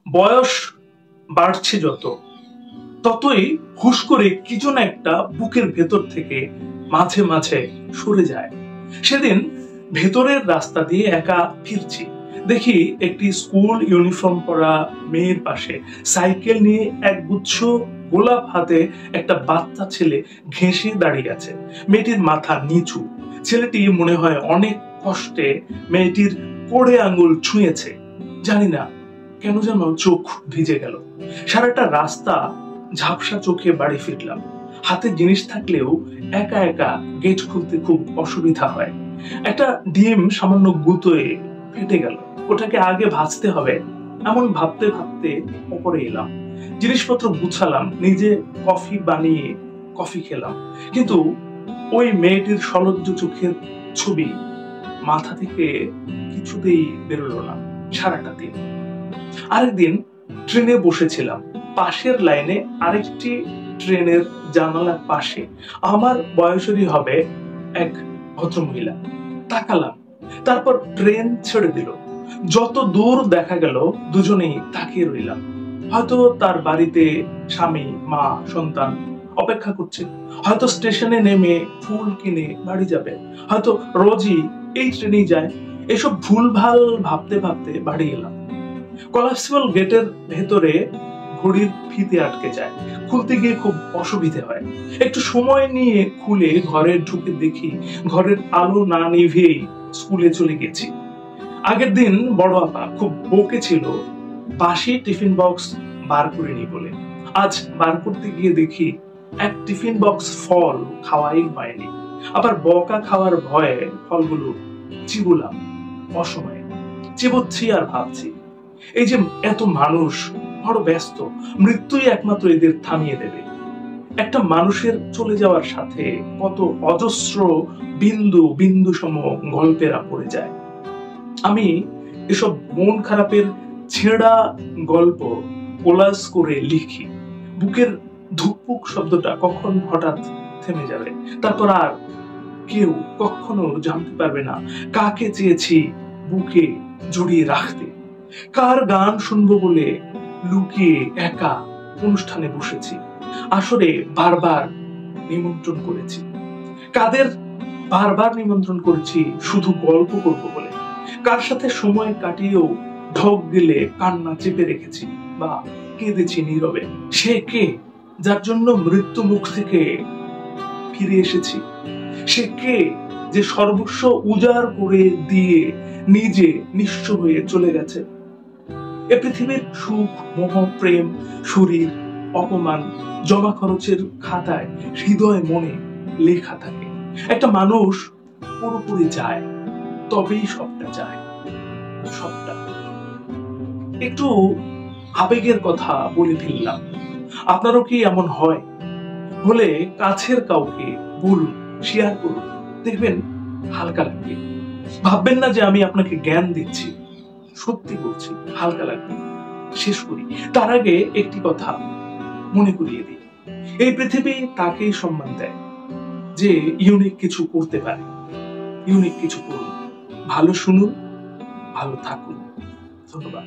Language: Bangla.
বয়স বাড়ছে যত, ততই হুশ করে কি যেন একটা বুকের ভেতর থেকে মাঝে মাঝে সরে যায়। সেদিন ভেতরের রাস্তা দিয়ে একা ফিরছি, দেখি একটি স্কুল ইউনিফর্ম পরা মেয়ের পাশে সাইকেল নিয়ে একগুচ্ছ গোলাপ হাতে একটা বাচ্চা ছেলে ঘেঁষে দাঁড়িয়ে আছে। মেয়েটির মাথা নিচু, ছেলেটি মনে হয় অনেক কষ্টে মেয়েটির কোড়ে আঙ্গুল ছুঁয়েছে। জানি না কেন যেন চোখ ভিজে গেল। সারাটা রাস্তা ঝাপসা চোখে বাড়ি ফিরলাম। হাতে জিনিস থাকলেও একা একা গেট খুলতে খুব অসুবিধা হয়। একটা ডিম সামান্য গুঁতোয় ফেটে গেল, ওটাকে আগে ভাজতে হবে এমন ভাবতে ভাবতে ওপরে এলাম। জিনিসপত্র গুছালাম, নিজে কফি বানিয়ে কফি খেলাম। কিন্তু ওই মেয়েটির সলজ্জ চোখের ছবি মাথা থেকে কিছুতেই বেরোলো না সারাটা দিন। আরেকদিন ট্রেনে বসেছিলাম, পাশের লাইনে আরেকটি ট্রেনের জানালার পাশে আমার বয়সেরই হবে এক ভদ্রমহিলা। তাকালাম, তারপর ট্রেন ছেড়ে দিল। যত দূর দেখা গেল দুজনেই তাকিয়ে রইলাম। হয়তো তার বাড়িতে স্বামী, মা, সন্তান অপেক্ষা করছে, হয়তো স্টেশনে নেমে ফুল কিনে বাড়ি যাবে, হয়তো রোজই এই ট্রেনেই যায়। এসব ভুলভাল ভাবতে ভাবতে বাড়ি এলাম। কলাপসিবল গেটের ভেতরে ঘড়ির ফিতে আটকে যায়, খুলতে গিয়ে খুব অসুবিধে হয়। একটু সময় নিয়ে খুলে ঘরে ঢুকে দেখি ঘরের আলো না নিভিয়েই স্কুলে চলে গেছি। আগের দিন বড় আপা খুব বকেছিল বাসি টিফিন বক্স বার করিনি বলে। আজ বার করতে গিয়ে দেখি এক টিফিন বক্স ফল খাওয়াই হয়নি। আবার বকা খাওয়ার ভয়ে ফলগুলো চিবুলাম অসময়ে। চিবোচ্ছি আর ভাবছি, এই যে এত মানুষ বড় ব্যস্ত, মৃত্যুই একমাত্র এদের থামিয়ে দেবে। একটা মানুষের চলে যাওয়ার সাথে কত অজস্র বিন্দু বিন্দু সম গল্পেরা পড়ে যায়। আমি এসব মন খারাপের ছেঁড়া গল্প কোলাজ করে লিখি। বুকের ধুকপুক শব্দটা কখন হঠাৎ থেমে যাবে, তারপর আর কেউ কখনো জানতে পারবে না কাকে চেয়েছি বুকে জড়িয়ে রাখতে, কার গান শুনবো বলে লুকিয়ে একা অনুষ্ঠানে বসেছি। আসরে বারবার নিমন্ত্রণ করেছি, কাদের বারবার নিমন্ত্রণ করেছি শুধু গল্প করব বলে। কার সাথে সময় কাটিয়েও ঢোক গেলে কান্না চেপে রেখেছি বা কেঁদেছি নীরবে। সে কে যার জন্য মৃত্যু মুখ থেকে ফিরে এসেছি? সে কে যে সর্বস্ব উজাড় করে দিয়ে নিজে নিঃস্ব হয়ে চলে গেছে? এ পৃথিবীর সুখ, মোহ, প্রেম, শরীর, অপমান জমা খরচের খাতায় হৃদয় মনে লেখা থাকে। একটা মানুষ পুরোপুরি যায়, তবেই সবটা যায়, সবটা। একটু আবেগের কথা বলে ফেললাম। আপনারও কি এমন হয়? হলে কাছের কাউকে বলুন, শেয়ার করুন, দেখবেন হালকা লাগবে। ভাববেন না যে আমি আপনাকে জ্ঞান দিচ্ছি, সত্যি বলছি হালকা লাগবে। শেষ করি তার আগে একটি কথা মনে করিয়ে দিই, এই পৃথিবী তাকেই সম্মান দেয় যে ইউনিক কিছু করতে পারে। ইউনিক কিছু করুন, ভালো শুনুন, ভালো থাকুন। ধন্যবাদ।